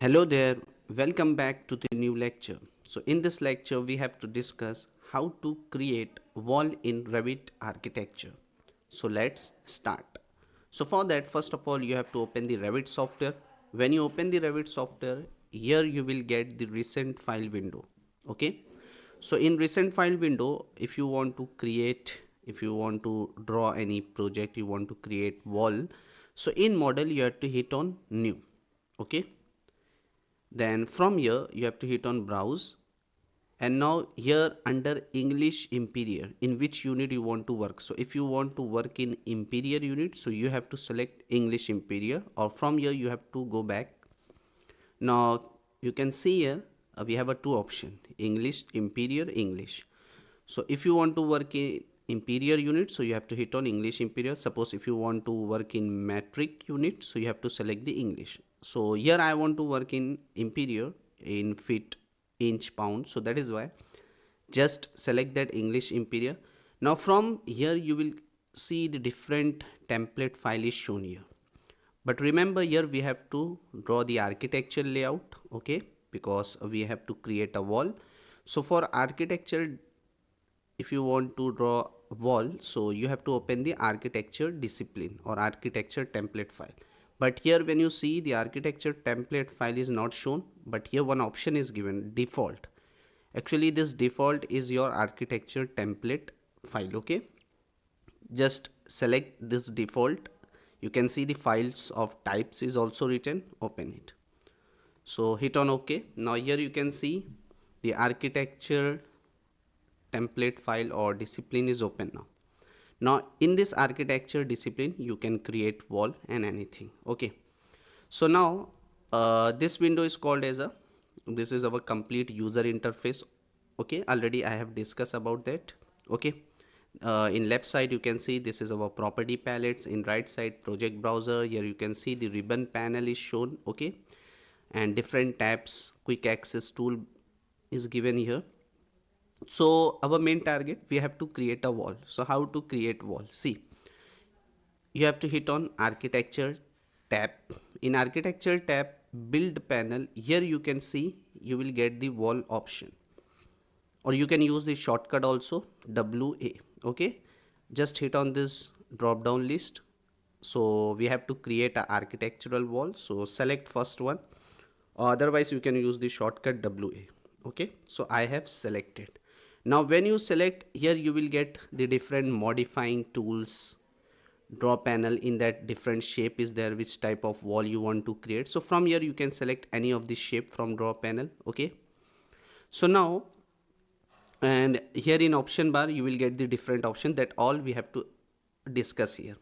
Hello there, welcome back to the new lecture. So in this lecture we have to discuss how to create wall in Revit Architecture. So let's start. So for that, first of all, you have to open the Revit software. When you open the Revit software, here you will get the recent file window. Okay. So in recent file window, if you want to create, if you want to draw any project, you want to create wall. So in model, you have to hit on new. Okay. Then from here you have to hit on browse, and now here under English Imperial, in which unit you want to work. So if you want to work in Imperial unit, so you have to select English Imperial, or from here you have to go back. Now you can see here we have a two option, English Imperial, English. So if you want to work in Imperial unit, so you have to hit on English Imperial. Suppose if you want to work in metric unit, so you have to select the English. So here I want to work in Imperial in feet, inch, pound. So that is why just select that English Imperial. Now from here you will see the different template file is shown here. But remember, here we have to draw the architecture layout, okay, because we have to create a wall. So for architecture, if you want to draw a wall, so you have to open the architecture discipline or architecture template file. But here when you see, the architecture template file is not shown, but here one option is given, default. Actually this default is your architecture template file. Okay, just select this default. You can see the files of types is also written, open it. So hit on OK. Now here you can see the architecture template file or discipline is open now. Now in this architecture discipline you can create wall and anything. Okay, so now this window is called as a, this is our complete user interface. Okay, already I have discussed about that. Okay, in left side you can see this is our property palettes, in right side project browser. Here you can see the ribbon panel is shown. Okay, and different tabs, quick access tool is given here. So our main target, we have to create a wall. So how to create wall? See, you have to hit on architecture tab. In architecture tab, build panel, here you can see you will get the wall option, or you can use the shortcut also, WA. Okay, just hit on this drop down list. So we have to create a architectural wall, so select first one, otherwise you can use the shortcut WA. Okay, so I have selected. Now when you select, here you will get the different modifying tools, draw panel. In that, different shape is there, which type of wall you want to create. So from here you can select any of the shape from draw panel. Okay, so now, and here in option bar you will get the different option, that all we have to discuss here.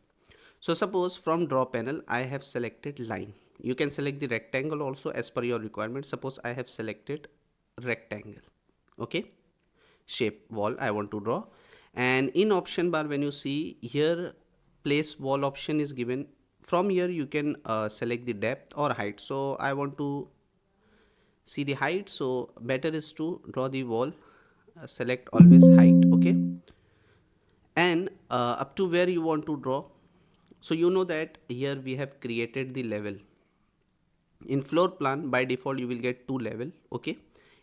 So suppose from draw panel I have selected line. You can select the rectangle also as per your requirement. Suppose I have selected rectangle. Okay, shape wall I want to draw. And in option bar, when you see here, place wall option is given. From here you can select the depth or height. So I want to see the height, so better is to draw the wall, select always height. Okay, and up to where you want to draw. So you know that here we have created the level. In floor plan by default you will get two level. Okay,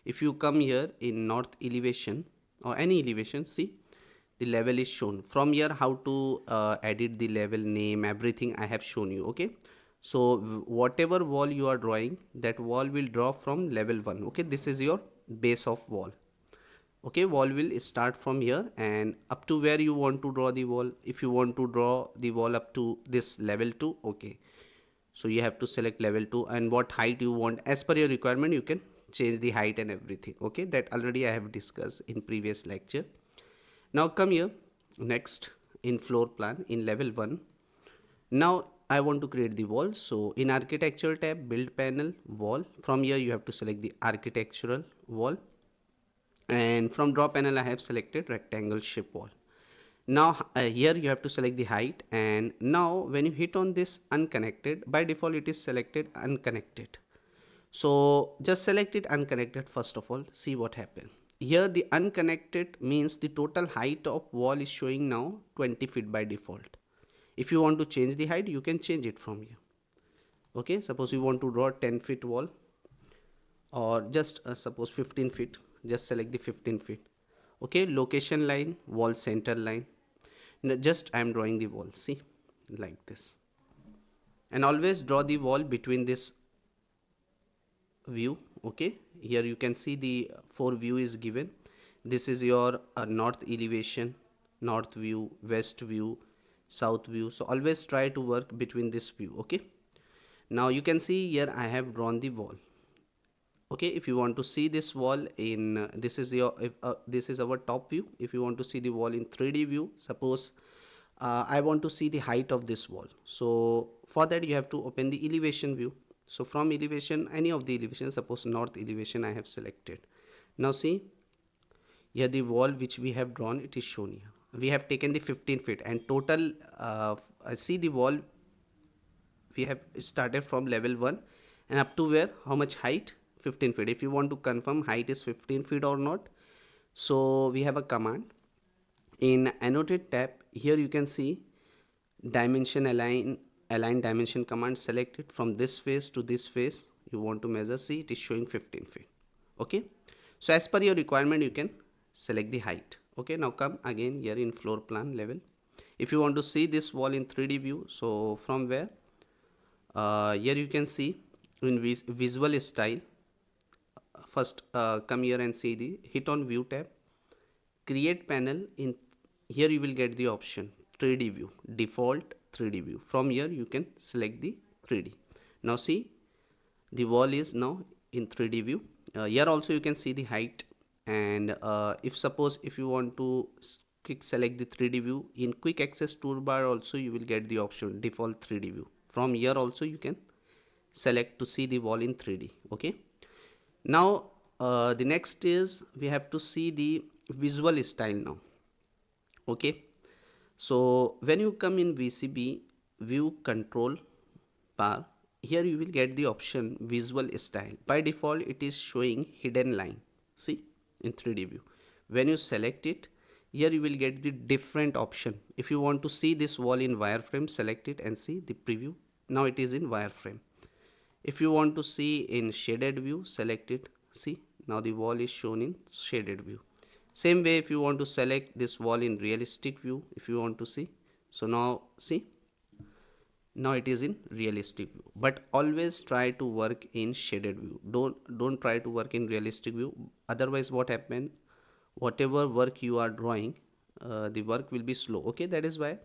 if you come here in north elevation or any elevation, see the level is shown. From here how to edit the level name, everything I have shown you. Okay, so whatever wall you are drawing, that wall will draw from level 1. Okay, this is your base of wall. Okay, wall will start from here and up to where you want to draw the wall. If you want to draw the wall up to this level 2, okay, so you have to select level 2, and what height you want as per your requirement, you can change the height and everything. Okay, that already I have discussed in previous lecture. Now come here, next in floor plan in level 1. Now I want to create the wall. So in architecture tab, build panel, wall. From here you have to select the architectural wall, and from draw panel I have selected rectangle shape wall. Now here you have to select the height, and now when you hit on this unconnected, by default it is selected unconnected. So just select it unconnected first of all. See what happens. Here the unconnected means the total height of wall is showing now 20 feet by default. If you want to change the height, you can change it from here. Okay, suppose you want to draw 10 feet wall. or just suppose 15 feet, just select the 15 feet. Okay, location line, wall center line. Now just I am drawing the wall, see, like this. And always draw the wall between this view. Okay, here you can see the four view is given. This is your north elevation, north view, west view, south view. So always try to work between this view. Okay, now you can see here I have drawn the wall. Okay, if you want to see this wall in this is your this is our top view. If you want to see the wall in 3D view, suppose I want to see the height of this wall. So for that you have to open the elevation view. So from elevation, any of the elevation, suppose north elevation I have selected. Now see, here the wall which we have drawn, it is shown here. We have taken the 15 feet and total see the wall we have started from level 1 and up to where, how much height, 15 feet. If you want to confirm height is 15 feet or not, so we have a command in annotate tab. Here you can see dimension align dimension command. Select it from this face to this face you want to measure. See, it is showing 15 feet. Okay, so as per your requirement you can select the height. Okay, now come again here in floor plan level. If you want to see this wall in 3D view, so from where, here you can see in visual style. First come here and see the hit on view tab, create panel. In here you will get the option 3D view, default 3D view. From here you can select the 3D. Now see, the wall is now in 3D view. Here also you can see the height, and if suppose if you want to quick select the 3D view, in quick access toolbar also you will get the option default 3D view. From here also you can select to see the wall in 3D. Okay, now the next is we have to see the visual style now. Okay, so when you come in VCB view control bar, here you will get the option visual style. By default it is showing hidden line, see, in 3D view. When you select it, here you will get the different option. If you want to see this wall in wireframe, select it and see the preview. Now it is in wireframe. If you want to see in shaded view, select it. See, now the wall is shown in shaded view. Same way if you want to select this wall in realistic view, if you want to see, so now see, now it is in realistic view. But always try to work in shaded view. Don't try to work in realistic view. Otherwise what happen, whatever work you are drawing, the work will be slow. Okay, that is why,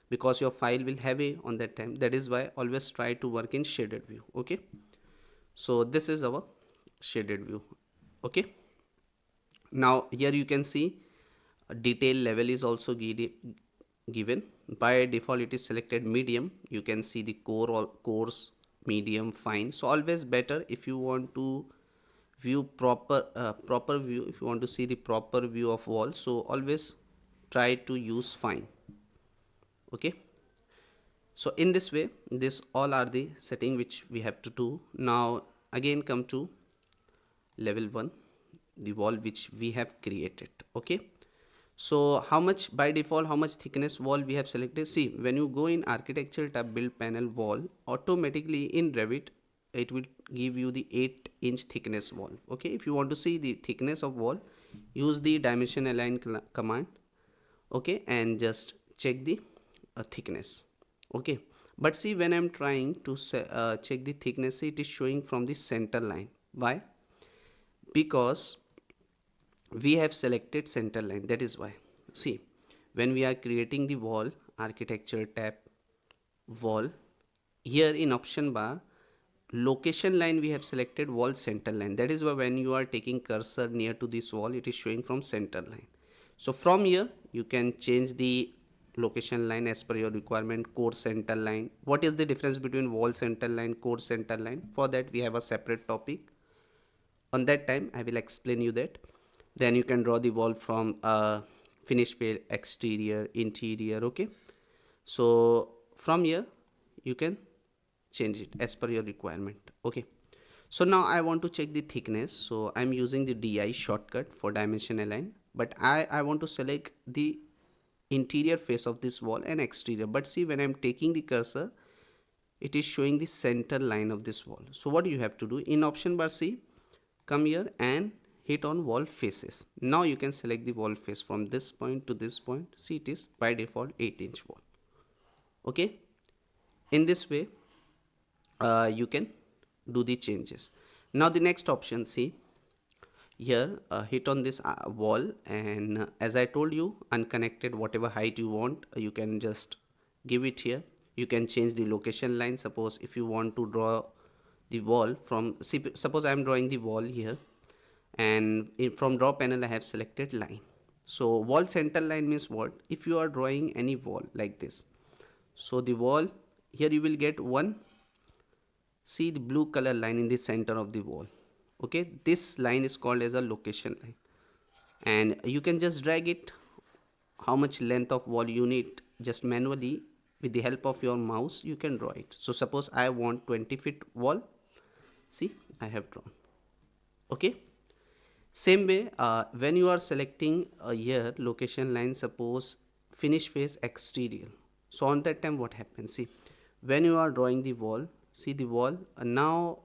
because your file will heavy on that time, that is why always try to work in shaded view. Okay, so this is our shaded view. Okay, now here you can see a detail level is also given. By default it is selected medium. You can see the core or coarse, medium, fine. So always better if you want to view proper view, if you want to see the proper view of wall, so always try to use fine. Okay, so in this way, this all are the setting which we have to do. Now again come to level 1, the wall which we have created. Okay, so how much, by default how much thickness wall we have selected. See, when you go in architecture tab, build panel wall, automatically in Revit it will give you the 8-inch thickness wall. Okay, if you want to see the thickness of wall, use the dimension align command. Okay, and just check the thickness. Okay, but see, when I'm trying to check the thickness, it is showing from the center line. Why? Because we have selected center line, that is why. See, when we are creating the wall, architecture tab, wall, here in option bar, location line we have selected wall center line. That is why when you are taking cursor near to this wall, it is showing from center line. So from here you can change the location line as per your requirement. Core center line, what is the difference between wall center line, core center line? For that we have a separate topic. On that time I will explain you that. Then you can draw the wall from finish field, exterior, interior. Okay, so from here you can change it as per your requirement. Okay, so now I want to check the thickness, so I'm using the DI shortcut for dimension align, but I want to select the interior face of this wall and exterior. But see, when I'm taking the cursor, it is showing the center line of this wall. So what you have to do, in option bar, see, come here and hit on wall faces. Now you can select the wall face from this point to this point. See, it is by default 8-inch wall. Okay, in this way you can do the changes. Now the next option, see here, hit on this wall, and as I told you, unconnected, whatever height you want, you can just give it here. You can change the location line. Suppose if you want to draw the wall from, suppose I am drawing the wall here, and from draw panel I have selected line. So wall center line means what? If you are drawing any wall like this, so the wall here you will get one, see the blue color line in the center of the wall. Okay, this line is called as a location line, and you can just drag it how much length of wall you need, just manually with the help of your mouse you can draw it. So suppose I want 20 feet wall, see I have drawn. Okay, same way when you are selecting a here location line, suppose finish face exterior, so on that time what happens, see when you are drawing the wall, see the wall now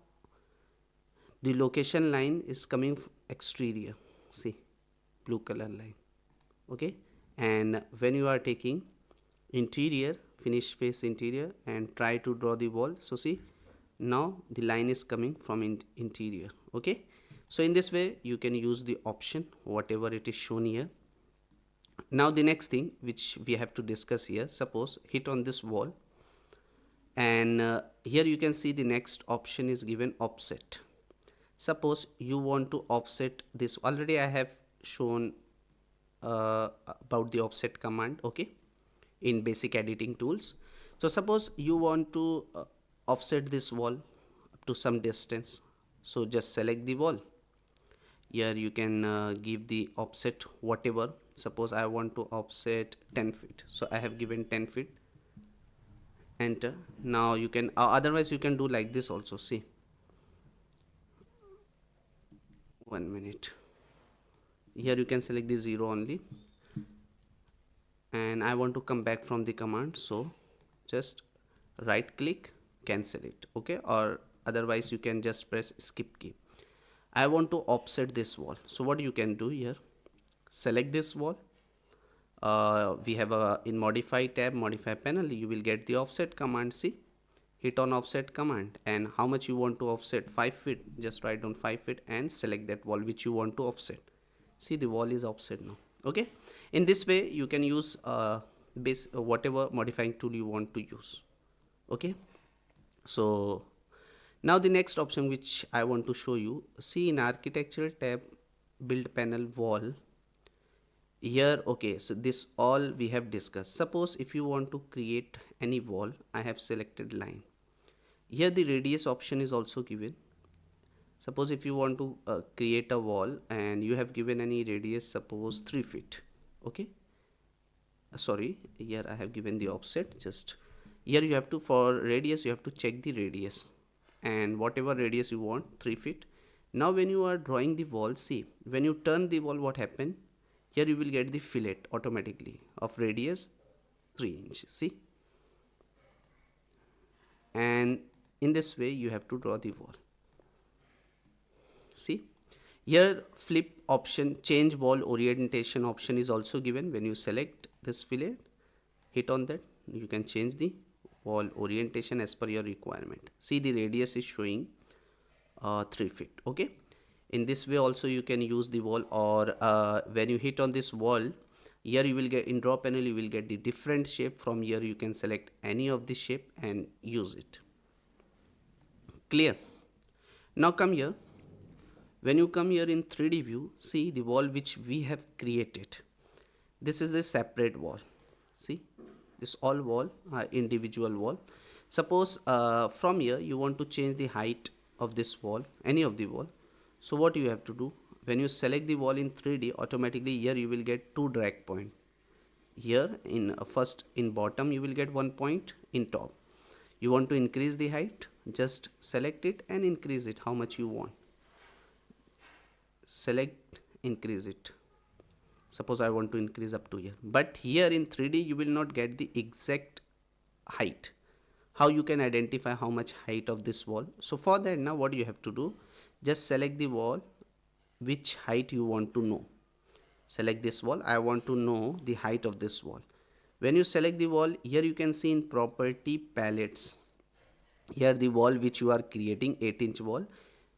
the location line is coming exterior, see blue color line. Okay, and when you are taking interior, finish face interior, and try to draw the wall, so see now the line is coming from interior. Okay, so in this way you can use the option whatever it is shown here. Now the next thing which we have to discuss here, suppose hit on this wall, and here you can see the next option is given offset. Suppose you want to offset this, already I have shown about the offset command, okay, in basic editing tools. So suppose you want to offset this wall up to some distance, so just select the wall. Here you can give the offset whatever. Suppose I want to offset 10 feet, so I have given 10 feet, enter. Now you can otherwise you can do like this also, see 1 minute. Here you can select the 0 only, and I want to come back from the command, so just right click, cancel it. Okay, or otherwise you can just press skip key. I want to offset this wall, so what you can do here, select this wall. We have a in modify tab, modify panel, you will get the offset command. See, hit on offset command, and how much you want to offset, 5 feet, just write down 5 feet and select that wall which you want to offset. See, the wall is offset now. Okay, in this way you can use whatever modifying tool you want to use. Okay, so now the next option which I want to show you, see in architecture tab, build panel wall here. Okay, so this all we have discussed. Suppose if you want to create any wall, I have selected line. Here the radius option is also given. Suppose if you want to create a wall and you have given any radius, suppose 3 feet. Okay, sorry, here I have given the offset. Just here you have to, for radius you have to check the radius, and whatever radius you want, 3 feet. Now when you are drawing the wall, see when you turn the wall, what happened here, you will get the fillet automatically of radius 3 inches. See, and in this way you have to draw the wall. See, here flip option, change wall orientation option is also given. When you select this fillet, hit on that, you can change the wall orientation as per your requirement. See, the radius is showing 3 feet. Okay, in this way also you can use the wall, or when you hit on this wall, here you will get in draw panel, you will get the different shape. From here you can select any of the shape and use it. Clear? Now come here. When you come here in 3D view, see the wall which we have created. This is the separate wall. See, this all wall are individual wall. Suppose from here you want to change the height of this wall, any of the wall. So what you have to do, when you select the wall in 3D, automatically here you will get 2 drag point. Here in first in bottom you will get 1 point, in top. You want to increase the height, just select it and increase it how much you want. Select, increase it. Suppose I want to increase up to here, but here in 3D you will not get the exact height. How you can identify how much height of this wall? So for that, now what you have to do, just select the wall which height you want to know. Select this wall. I want to know the height of this wall. When you select the wall, here you can see in property palettes, here the wall which you are creating, 8-inch wall,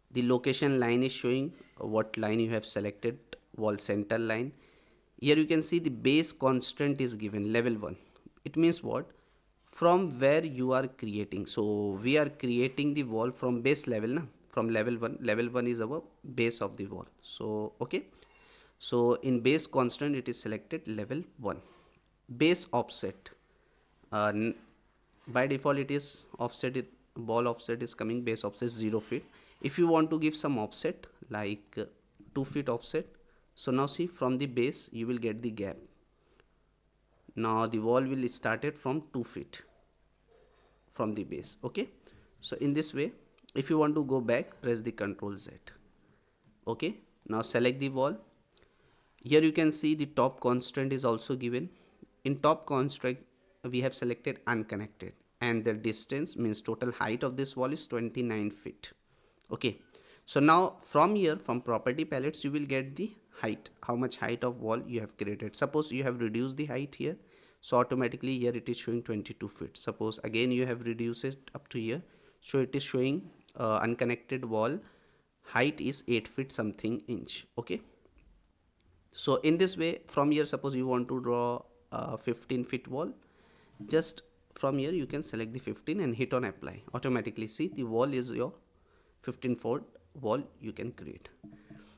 the location line is showing what line you have selected, wall center line. Here you can see the base constant is given level 1. It means what? From where you are creating. So we are creating the wall from base level na? From level 1. Level 1 is our base of the wall. So okay, so in base constant it is selected level 1. Base offset, uh, by default it is offset, ball offset is coming, base offset 0 feet. If you want to give some offset like 2 feet offset, so now see, from the base you will get the gap. Now the wall will start it from 2 feet from the base. Okay, so in this way, if you want to go back, press the Ctrl Z. Okay, now select the wall. Here you can see the top constant is also given. In top constraint we have selected unconnected, and the distance means total height of this wall is 29 feet. Okay, so now from here, from property palettes, you will get the height, how much height of wall you have created. Suppose you have reduced the height here, so automatically here it is showing 22 feet. Suppose again you have reduced it up to here, so it is showing unconnected wall height is 8 feet something inch. Okay, so in this way, from here, suppose you want to draw a 15-foot wall, just from here you can select the 15 and hit on apply. Automatically see, the wall is your 15-foot wall you can create.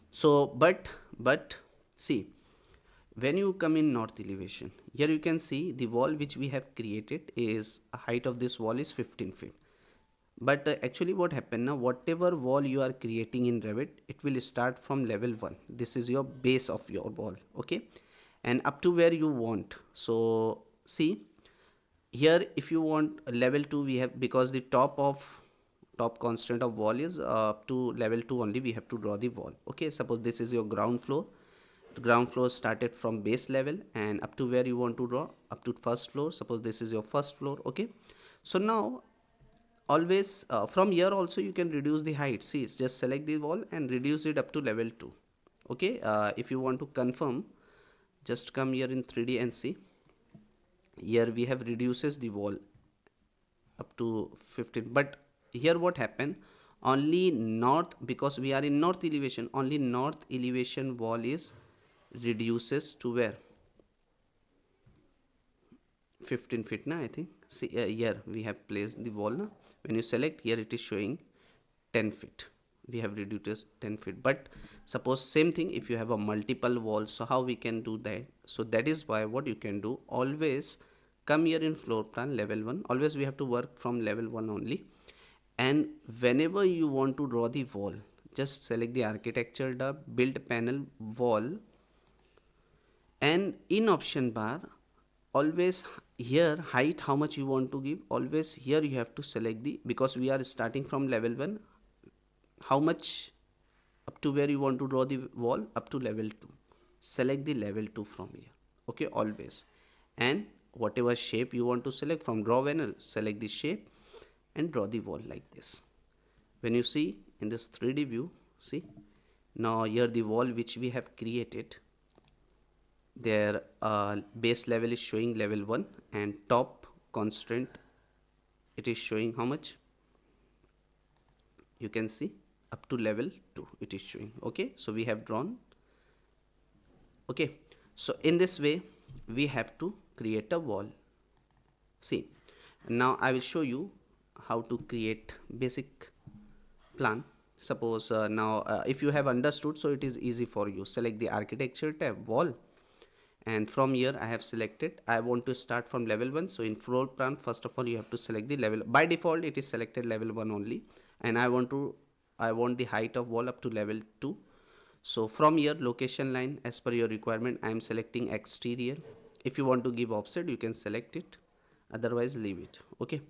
So but see, when you come in north elevation, here you can see the wall which we have created is height of this wall is 15 feet. But actually what happened now, whatever wall you are creating in Revit, it will start from level 1. This is your base of your wall. Okay, and up to where you want. So see, here if you want level 2, we have, because the top constant of wall is up to level 2 only, we have to draw the wall. Okay, suppose this is your ground floor. The ground floor started from base level and up to where you want to draw, up to first floor. Suppose this is your first floor. Okay, so now always from here also you can reduce the height. See, just select the wall and reduce it up to level 2. Okay, if you want to confirm, just come here in 3D and see, here we have reduces the wall up to 15. But here what happened, only north, because we are in north elevation, only north elevation wall is reduces to where, 15 feet na, I think. See, here we have placed the wall na. When you select here, it is showing 10 feet. We have reduced 10 feet. But suppose same thing, if you have a multiple wall, so how we can do that? So that is why what you can do, always come here in floor plan level 1. Always we have to work from level 1 only. And whenever you want to draw the wall, just select the architecture tab, build panel, wall, and in option bar, always here height how much you want to give, always here you have to select the, because we are starting from level 1, how much up to where you want to draw the wall, up to level 2, select the level 2 from here. Okay, always. And whatever shape you want to select from draw panel, select the shape and draw the wall like this. When you see in this 3D view, see, now here the wall which we have created, their base level is showing level 1 and top constraint it is showing how much, you can see up to level 2 it is showing. Okay, so we have drawn. Okay, so in this way we have to create a wall. See, now I will show you how to create basic plan. Suppose now if you have understood, so it is easy for you, select the architecture tab, wall, and from here I have selected, I want to start from level 1. So in floor plan, first of all you have to select the level, by default it is selected level 1 only, and I want the height of wall up to level 2. So from here location line, as per your requirement, I am selecting exterior. If you want to give offset you can select it, otherwise leave it. Okay,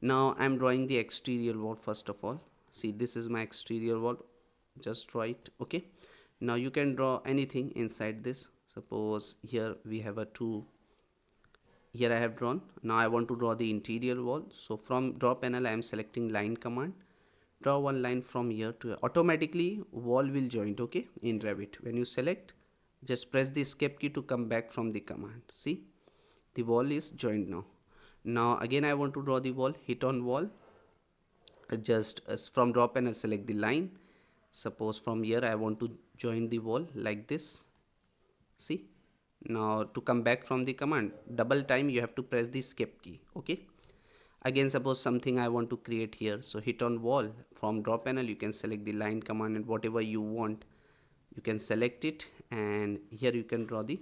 now I am drawing the exterior wall. First of all, see, this is my exterior wall, just draw it. Okay, now you can draw anything inside this. Suppose here we have a 2, here I have drawn. Now I want to draw the interior wall. So from draw panel I am selecting line command, draw one line from here to here. Automatically wall will join, okay, in Revit. When you select, just press the escape key to come back from the command. See, the wall is joined now. Now again I want to draw the wall. Hit on wall, just from drop panel select the line. Suppose from here I want to join the wall like this. See, now to come back from the command, double time you have to press the escape key, okay. Again, suppose something I want to create here, so hit on wall. From drop panel you can select the line command, and whatever you want you can select it, and here you can draw the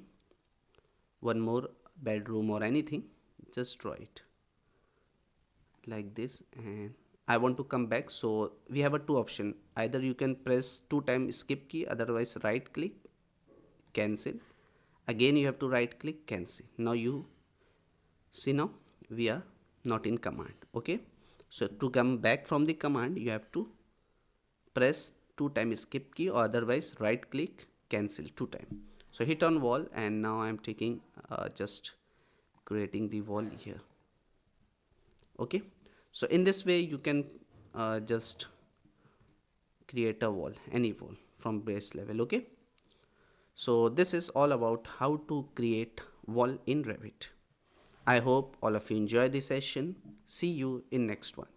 one more bedroom or anything. Just draw it like this, and I want to come back. So we have a two option: either you can press two times skip key, otherwise right click, cancel. Again you have to right click, cancel. Now you see, now we are not in command, okay. So to come back from the command you have to press two times skip key, or otherwise right click, cancel two times. So hit on wall, and now I am taking just creating the wall here, okay. So in this way you can just create a wall, any wall from base level, okay. So this is all about how to create wall in Revit. I hope all of you enjoy this session. See you in next one.